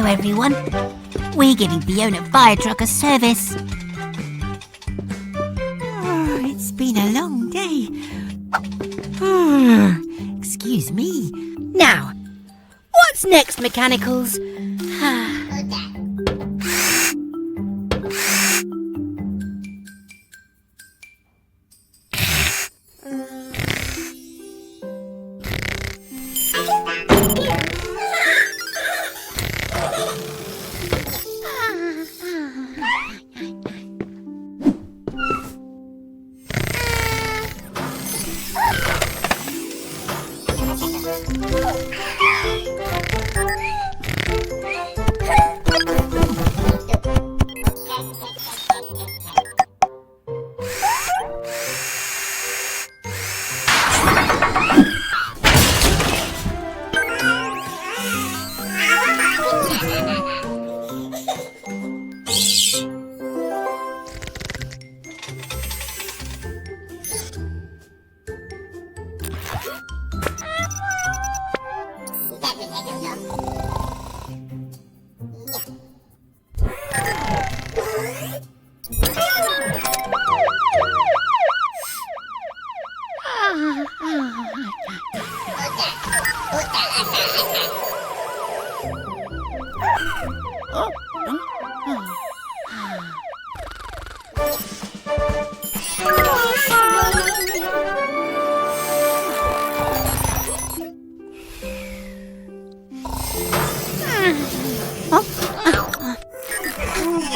Hello, everyone. We're giving Fiona Fire Truck a service. Oh, it's been a long day. Excuse me. Now, what's next, Mechanicals?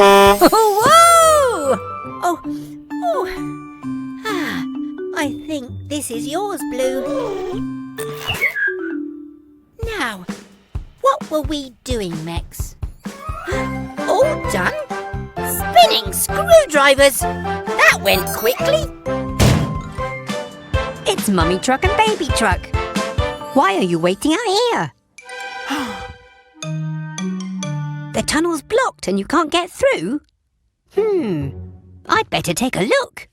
Whoa! I think this is yours, Blue. Now, what were we doing, Mex? All done? Spinning screwdrivers! That went quickly. It's Mummy Truck and Baby Truck. Why are you waiting out here? The tunnel's blocked and you can't get through? I'd better take a look.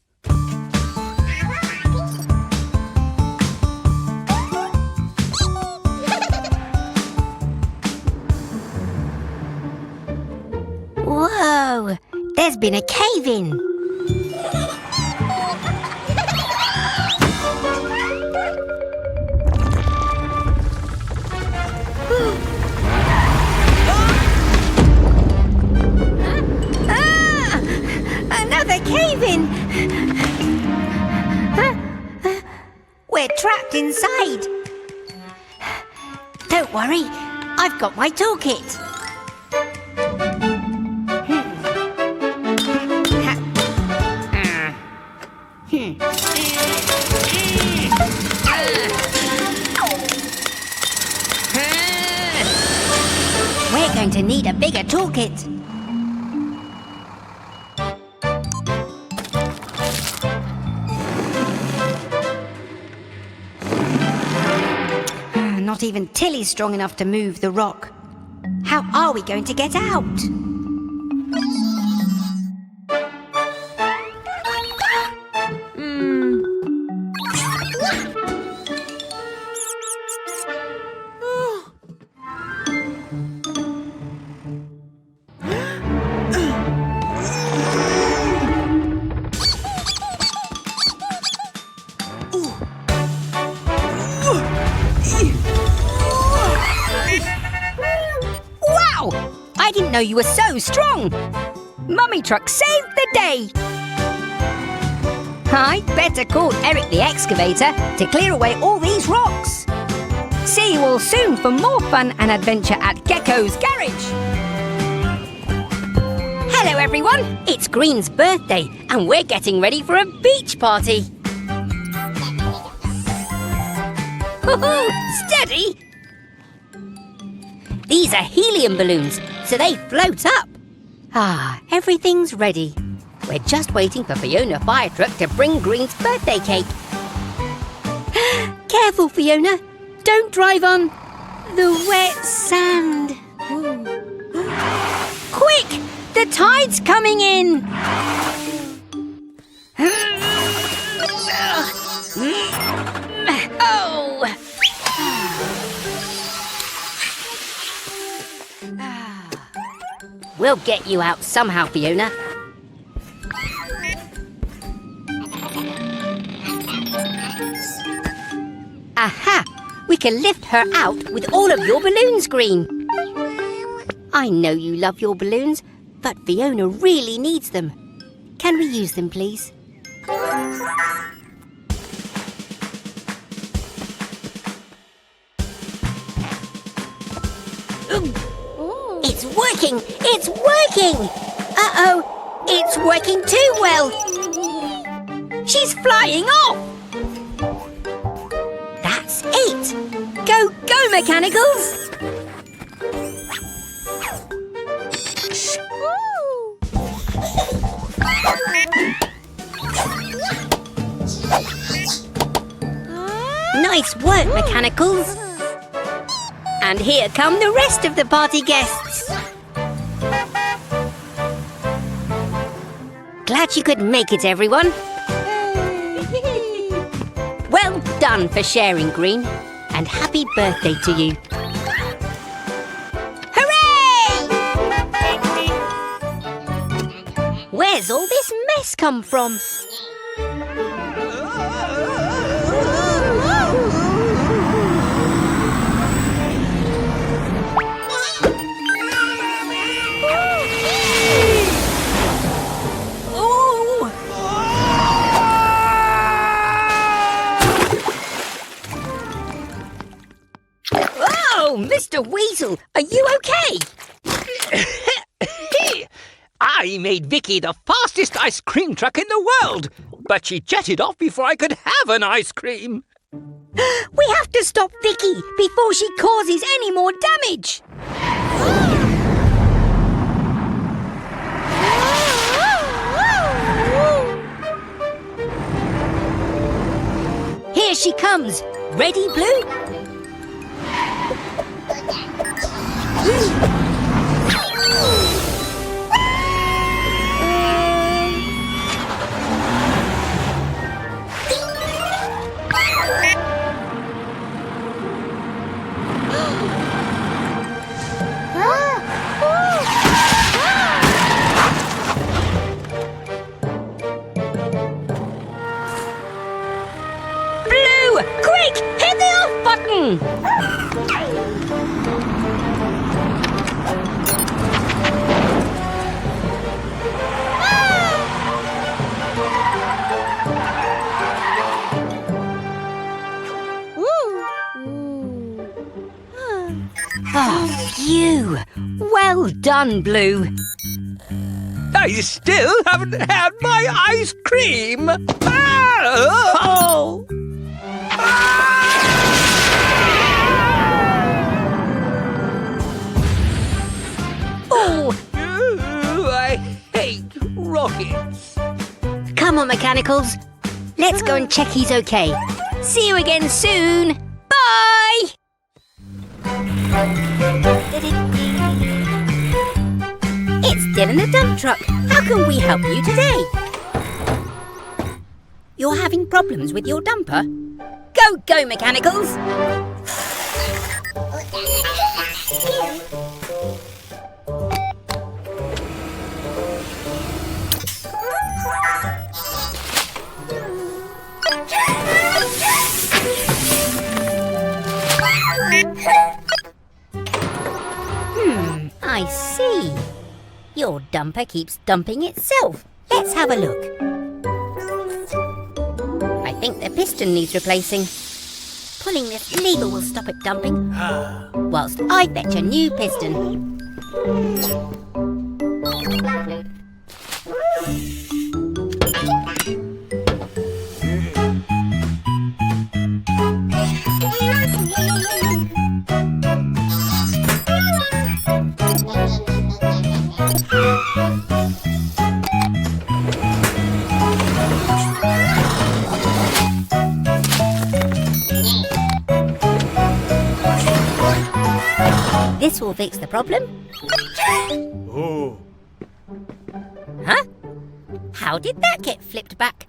Whoa! There's been a cave-in. Another cave-in! We're trapped inside. Don't worry, I've got my toolkit. We're going to need a bigger toolkit. Not even Tilly's strong enough to move the rock. How are we going to get out? I didn't know you were so strong. Mummy Truck saved the day! I'd better call Eric the excavator to clear away all these rocks. See you all soon for more fun and adventure at Gecko's garage. Hello, everyone. It's Green's birthday, and we're getting ready for a beach party. Steady! These are helium balloons, so they float up. Everything's ready. We're just waiting for Fiona Fire Truck to bring Green's birthday cake. Careful, Fiona. Don't drive on the wet sand. Quick! The tide's coming in. Oh! We'll get you out somehow, Fiona. Aha! We can lift her out with all of your balloons, Green. I know you love your balloons, but Fiona really needs them. Can we use them, please? It's working! It's working! Uh-oh! It's working too well! She's flying off! That's it! Go, go, Mechanicals! Nice work, Mechanicals! And here come the rest of the party guests. Glad you could make it, everyone. Well done for sharing, Green. And happy birthday to you. Hooray! Where's all this mess come from? Mr. Weasel, are you okay? I made Vicky the fastest ice cream truck in the world, but she jetted off before I could have an ice cream. We have to stop Vicky before she causes any more damage. Here she comes. Ready, Blue? Blue, quick, hit the off button! Oh, phew! Well done, Blue. I still haven't had my ice cream. Oh! Oh! I hate rockets. Come on, Mechanicals. Let's go and check he's okay. See you again soon. Bye! It's Dylan the dump truck. How can we help you today? You're having problems with your dumper? Go, go, Mechanicals! I see. Your dumper keeps dumping itself. Let's have a look. I think the piston needs replacing. Pulling this lever will stop it dumping, whilst I fetch a new piston. This will fix the problem. Oh. Huh? How did that get flipped back?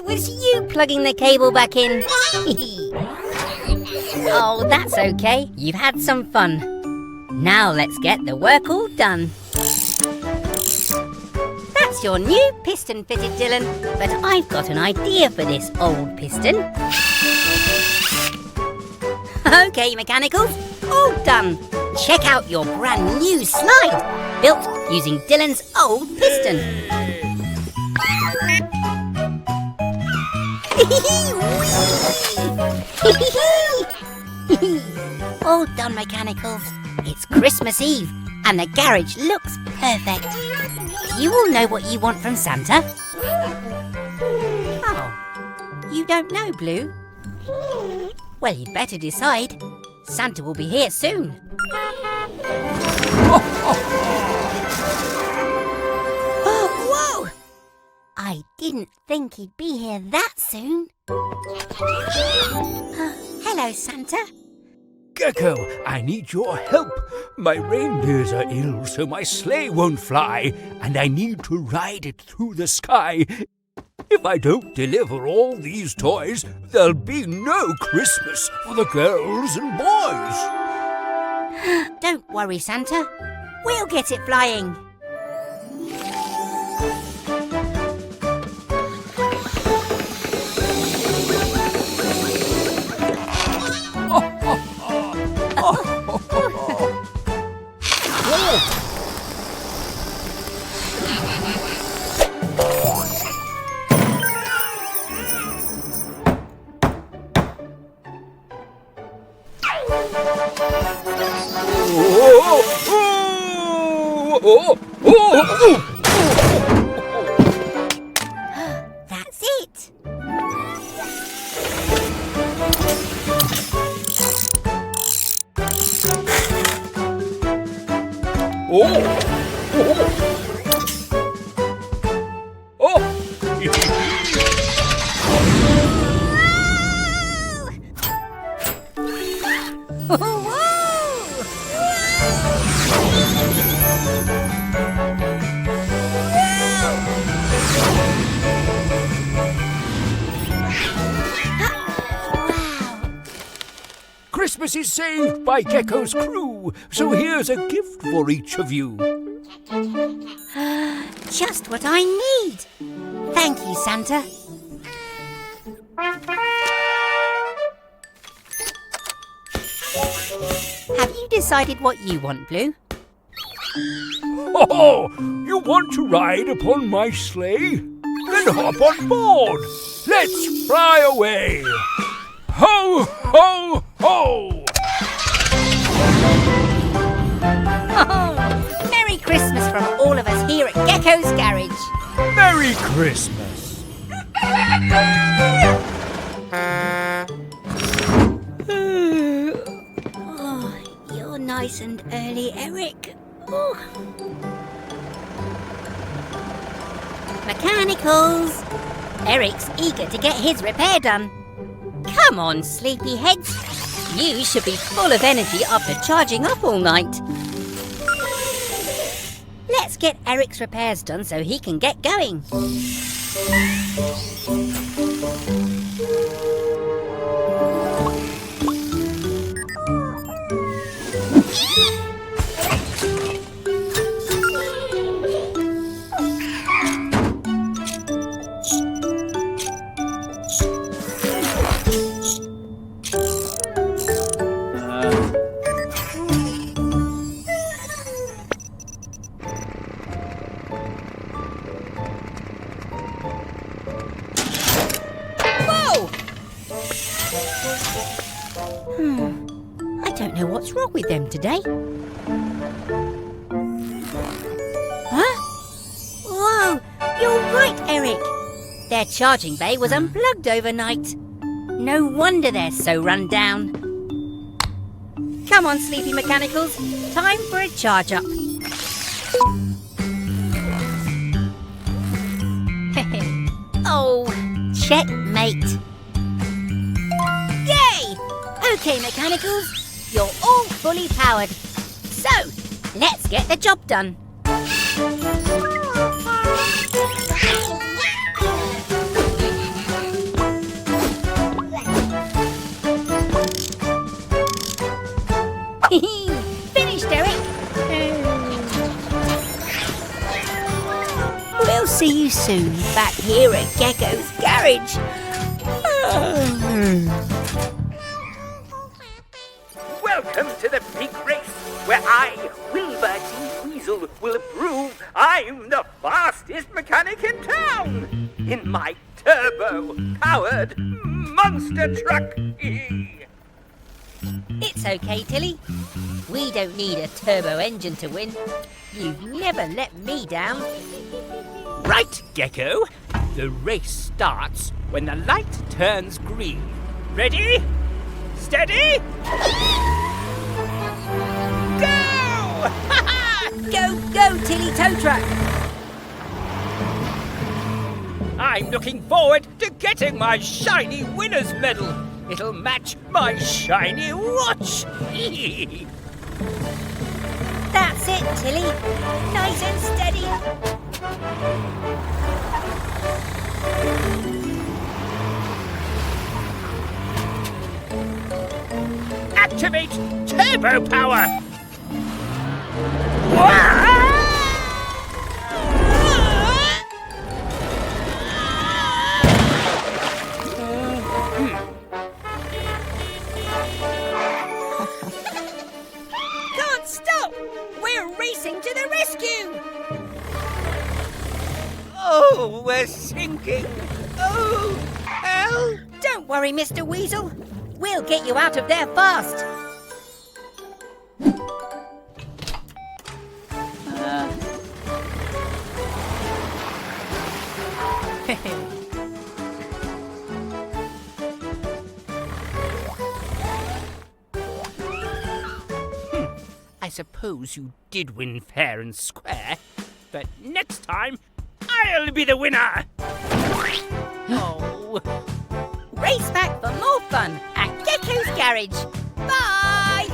it was you plugging the cable back in. Oh, that's okay. You've had some fun. Now let's get the work all done. That's your new piston fitted, Dylan. But I've got an idea for this old piston. Okay, mechanicals, all done. Check out your brand new slide, built using Dylan's old piston. All done, mechanicals. It's Christmas Eve and the garage looks perfect. Do you all know what you want from Santa? Oh, you don't know, Blue? Well, you'd better decide. Santa will be here soon. Whoa! I didn't think he'd be here that soon. Hello, Santa. Gecko, I need your help. My reindeers are ill, so my sleigh won't fly, and I need to ride it through the sky. If I don't deliver all these toys, there'll be no Christmas for the girls and boys. Don't worry, Santa. We'll get it flying. That's it. Christmas is saved by Gecko's crew, so here's a gift for each of you. Just what I need. Thank you, Santa. Have you decided what you want, Blue? Oh, you want to ride upon my sleigh? Then hop on board. Let's fly away. Ho, ho, ho! Oh, Merry Christmas from all of us here at Gecko's Garage. Merry Christmas. Oh, you're nice and early, Eric. Oh. Mechanicals! Eric's eager to get his repair done. Come on, sleepyheads. You should be full of energy after charging up all night. Let's get Eric's repairs done so he can get going. I don't know what's wrong with them today. Huh? Whoa, you're right, Eric. Their charging bay was unplugged overnight. No wonder they're so run down. Come on, sleepy mechanicals. Time for a charge up. Oh, checkmate. Yay! Okay, mechanicals, you're all fully powered. So, let's get the job done. soon back here at Gecko's garage. Welcome to the big race, where I, Moonbug Weasel, will prove I'm the fastest mechanic in town in my turbo-powered monster truck. It's okay, Tilly. We don't need a turbo engine to win. You've never let me down. Right, Gecko. The race starts when the light turns green. Ready? Steady? Go! Go, Tilly Tow Truck. I'm looking forward to getting my shiny winner's medal. It'll match my shiny watch. That's it, Tilly. Nice and steady. Activate turbo power. Can't stop. We're racing to the rescue. Oh, we're sinking. Oh, help. Don't worry, Mr. Weasel. We'll get you out of there fast. I suppose you did win fair and square, but next time I'll be the winner. Oh. Race back for more fun at Gecko's garage. Bye!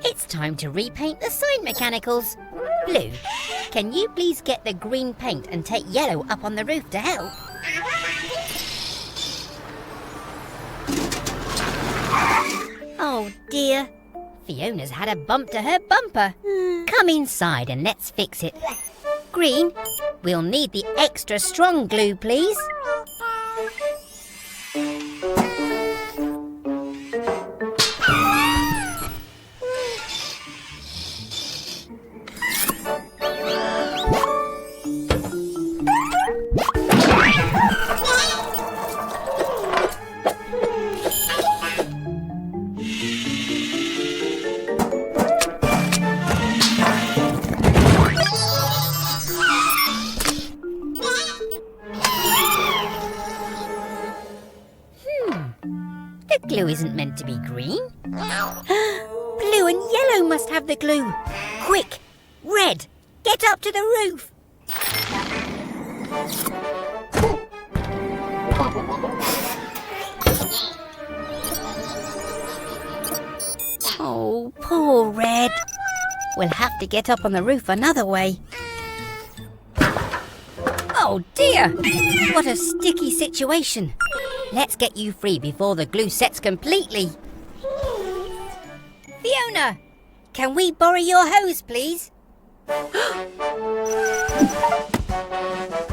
It's time to repaint the side mechanicals. Blue, can you please get the green paint and take yellow up on the roof to help? Oh dear, Fiona's had a bump to her bumper. Come inside and let's fix it. Green, we'll need the extra strong glue, please. Glue isn't meant to be green. Blue and yellow must have the glue. Quick, red, get up to the roof. Oh, poor Red. We'll have to get up on the roof another way. Oh dear, what a sticky situation. Let's get you free before the glue sets completely. Fiona, can we borrow your hose, please?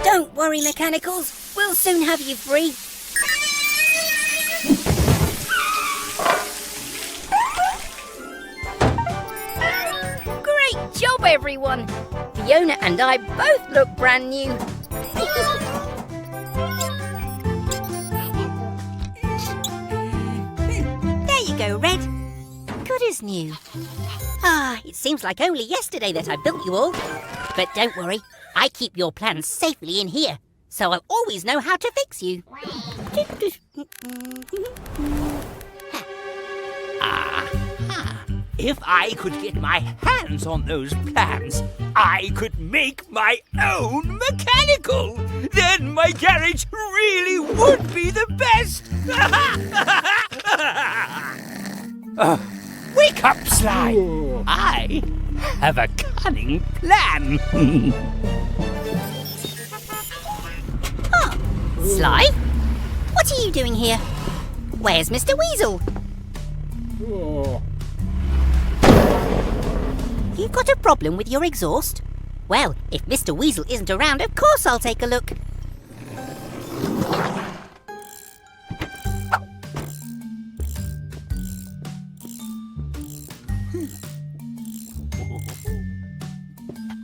Don't worry, Mechanicals. We'll soon have you free. Great job, everyone. Fiona and I both look brand new. There you go, Red. Good as new. It seems like only yesterday that I built you all. But don't worry, I keep your plans safely in here, so I'll always know how to fix you. If I could get my hands on those plans, I could make my own mechanical. Then my garage really would be the best. Wake up, Sly. I have a cunning plan. Sly? What are you doing here? Where's Mr. Weasel? You've got a problem with your exhaust? Well, if Mr. Weasel isn't around, of course I'll take a look.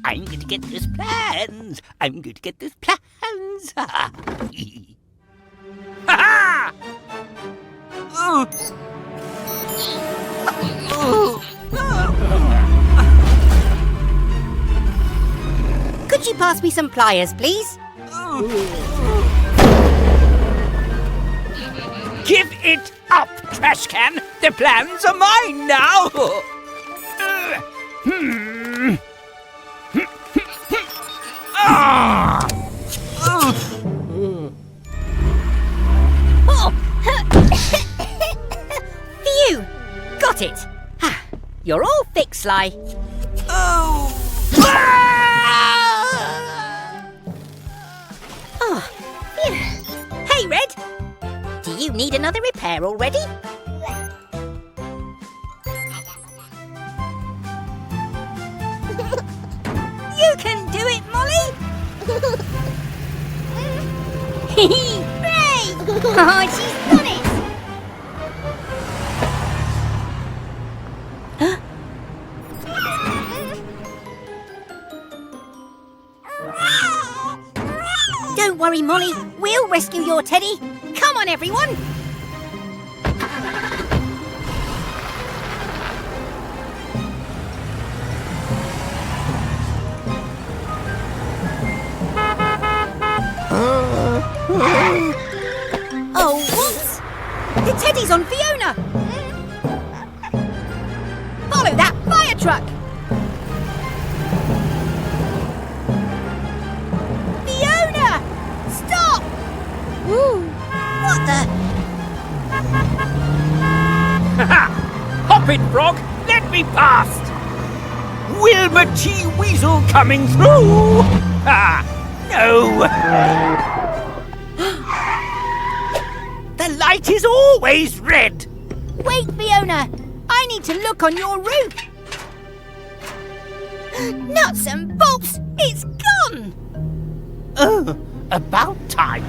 I'm going to get those plans. I'm going to get those plans. Ha ha! Oh. Could you pass me some pliers, please? Give it up, trash can. The plans are mine now. Phew! Got it! Ha! You're all fixed, Sly. Oh! Oh, phew. Hey, Red! Do you need another repair already? You can do it, Molly! Hooray! Oh, she's done it! Don't worry, Molly. We'll rescue your teddy. Come on, everyone. Oh, whoops! The teddy's on Fiona. Follow that fire truck. Fiona! Stop! Ooh, what the? Hop it, Frog! Let me past! Wilbur T. Weasel coming through! Ah, no! The light is always red! Wait, Fiona! I need to look on your roof. Nuts and bolts! It's gone! Oh, about time.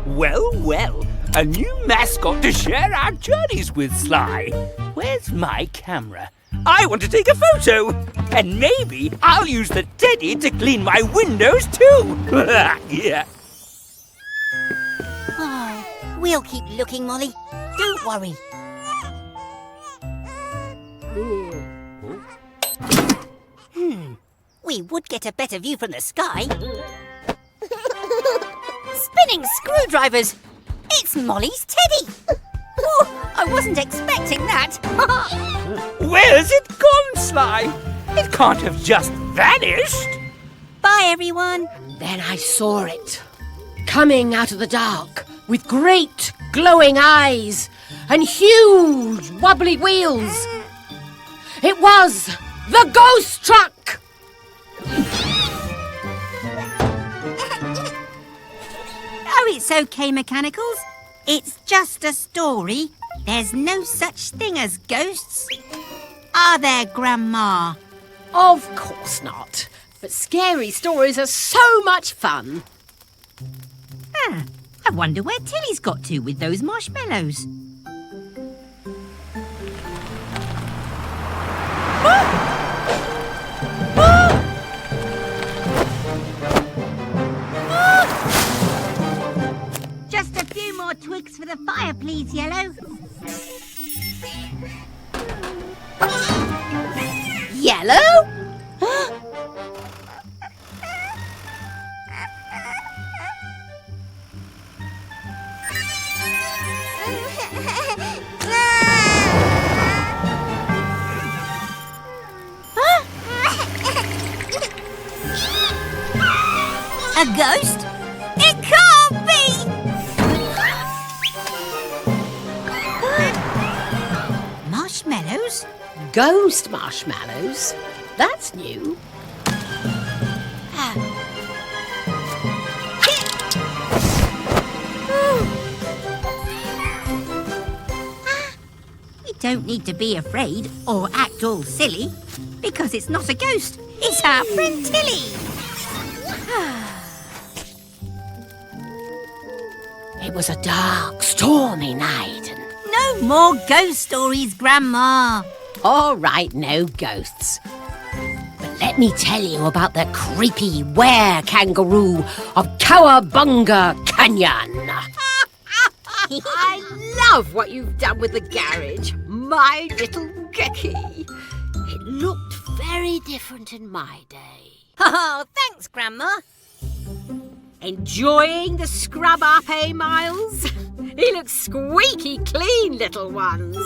Well, well, a new mascot to share our journeys with, Sly. Where's my camera? I want to take a photo. And maybe I'll use the teddy to clean my windows too. Yeah. Oh, we'll keep looking, Molly. Don't worry. We would get a better view from the sky. Spinning screwdrivers! It's Molly's teddy! Oh, I wasn't expecting that. Where's it gone, Sly? It can't have just vanished. Bye, everyone. Then I saw it, coming out of the dark with great glowing eyes and huge wobbly wheels. It was the ghost truck! Oh, it's okay, Mechanicals. It's just a story. There's no such thing as ghosts. Are there, Grandma? Of course not. But scary stories are so much fun. I wonder where Tilly's got to with those marshmallows. Just a few more twigs for the fire, please, Yellow. Yellow? A ghost? It can't be! Marshmallows? Ghost marshmallows? That's new. don't need to be afraid or act all silly, because it's not a ghost, it's our friend Tilly. It was a dark, stormy night. No more ghost stories, Grandma. All right, no ghosts. But let me tell you about the creepy were-kangaroo of Cowabunga Canyon. I love what you've done with the garage, my little Gecko. It looked very different in my day. Oh, thanks, Grandma. Enjoying the scrub up, eh, Miles? He looks squeaky clean, little ones.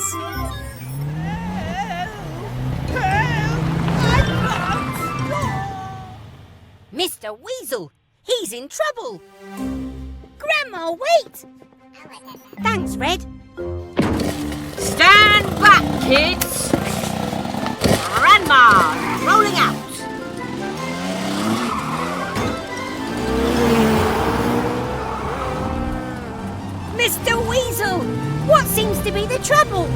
Mr. Weasel, he's in trouble. Grandma, wait! Thanks, Fred. Stand back, kids. Grandma's rolling out. Mr. Weasel, what seems to be the trouble?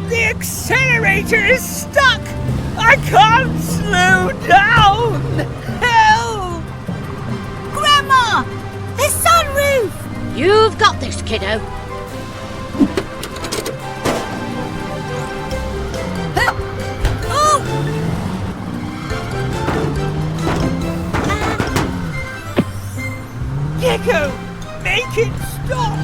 The accelerator is stuck! I can't slow down! Help! Grandma, the sunroof! You've got this, kiddo. Gecko, make it stop!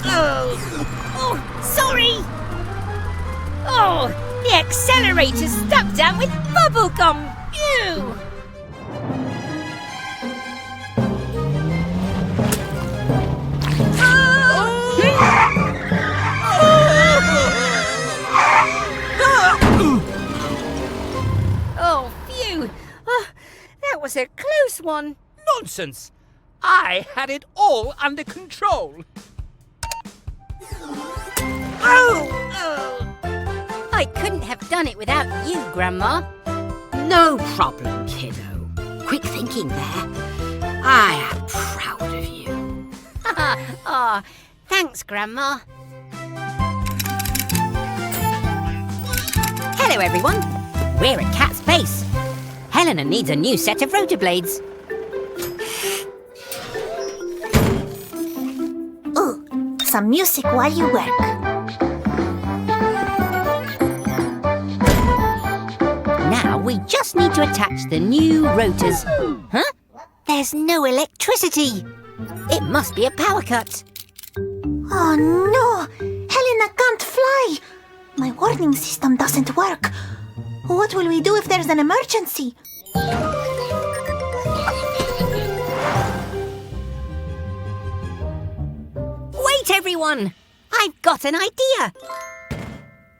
Oh, sorry! Oh, the accelerator's stuck down with bubble gum! Ew! Oh, phew! Oh, that was a close one. Nonsense! I had it all under control. Oh! I couldn't have done it without you, Grandma. No problem, kiddo. Quick thinking there. I am proud of you. Oh, thanks, Grandma. Hello, everyone. We're at Cat's Base. Helena needs a new set of rollerblades. Ooh, some music while you work. Now we just need to attach the new rotors. Huh? There's no electricity. It must be a power cut. Oh no! Helena can't fly! My warning system doesn't work. What will we do if there's an emergency? Wait, everyone! I've got an idea.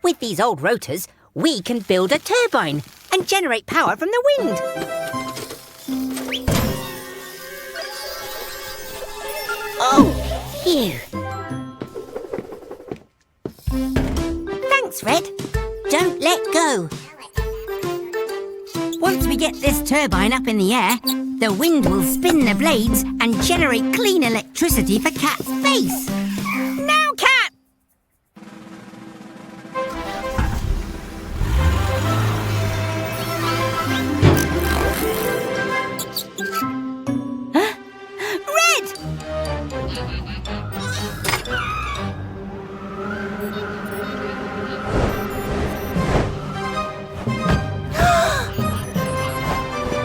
With these old rotors, we can build a turbine and generate power from the wind. Oh, phew. Thanks, Fred. Don't let go. Once we get this turbine up in the air, the wind will spin the blades and generate clean electricity for Cat's base. Now, Cat! Huh? Red!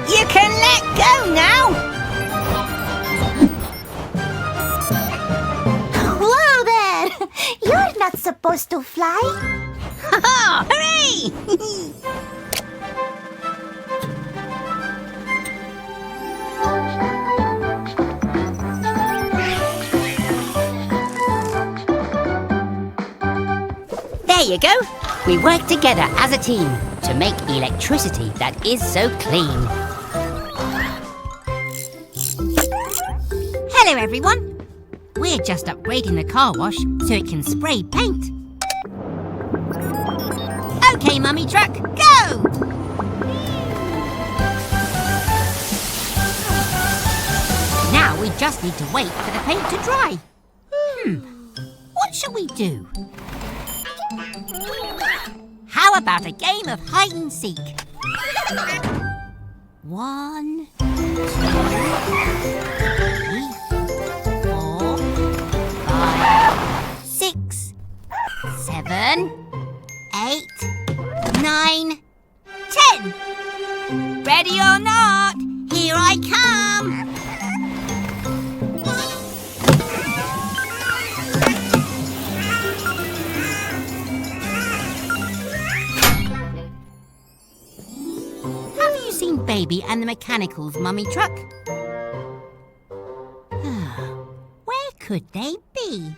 You can let go now! Whoa there! You're not supposed to fly. Ha-ha! Hooray! There you go. We work together as a team to make electricity that is so clean. Hello, everyone. We're just upgrading the car wash so it can spray paint. OK, Mummy Truck, go! Now we just need to wait for the paint to dry. What shall we do? How about a game of hide and seek? 1, 2, 3, 4, 5, 6, 7, 8, 9, 10. Ready or not, here I come. Have you seen Baby and the Mechanicals, Mummy Truck? Where could they be?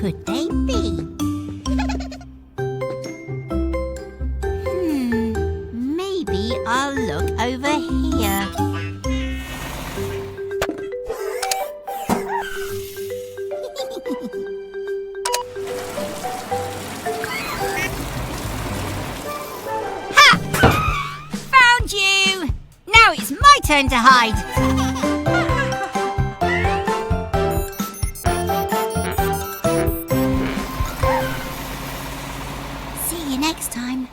Could they be? Maybe I'll look over here. Ha! Found you! Now it's my turn to hide. Next time.